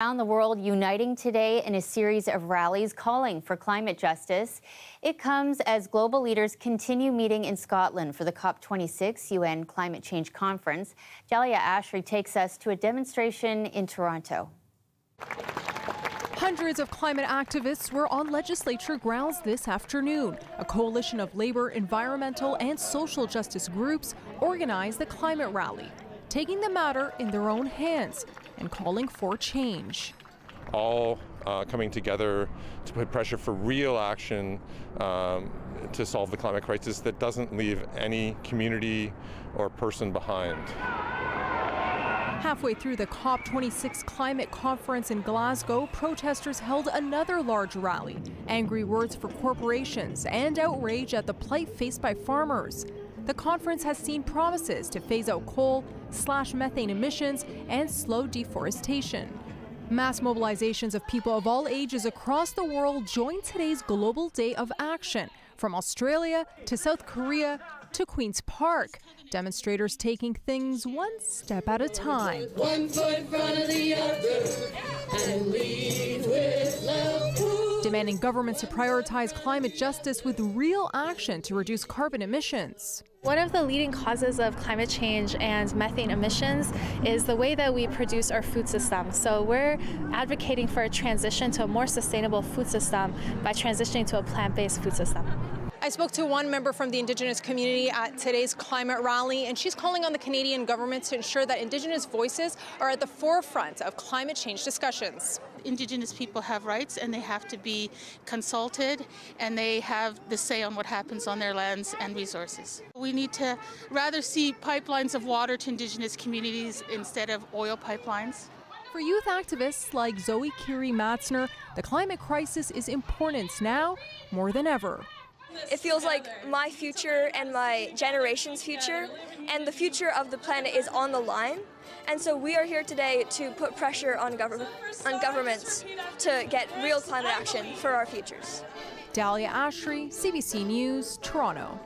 Around the world uniting today in a series of rallies calling for climate justice. It comes as global leaders continue meeting in Scotland for the COP26 UN Climate Change Conference. Dahlia Ashry takes us to a demonstration in Toronto. Hundreds of climate activists were on legislature grounds this afternoon. A coalition of labor, environmental and social justice groups organized the climate rally, taking the matter in their own hands and calling for change. All coming together to put pressure for real action to solve the climate crisis that doesn't leave any community or person behind. Halfway through the COP26 climate conference in Glasgow, protesters held another large rally. Angry words for corporations and outrage at the plight faced by farmers. The conference has seen promises to phase out coal, slash methane emissions, and slow deforestation. Mass mobilizations of people of all ages across the world join today's Global Day of Action, from Australia to South Korea to Queen's Park. Demonstrators taking things one step at a time. 1 foot in front of the other and lead with love. Demanding governments to prioritize climate justice with real action to reduce carbon emissions. One of the leading causes of climate change and methane emissions is the way that we produce our food system. So we're advocating for a transition to a more sustainable food system by transitioning to a plant-based food system. I spoke to one member from the Indigenous community at today's climate rally, and she's calling on the Canadian government to ensure that Indigenous voices are at the forefront of climate change discussions. Indigenous people have rights and they have to be consulted, and they have the say on what happens on their lands and resources. We need to rather see pipelines of water to Indigenous communities instead of oil pipelines. For youth activists like Zoe Curie-Matzner, the climate crisis is important now more than ever. It feels like my future and my generation's future and the future of the planet is on the line. And so we are here today to put pressure on governments to get real climate action for our futures. Dahlia Ashry, CBC News, Toronto.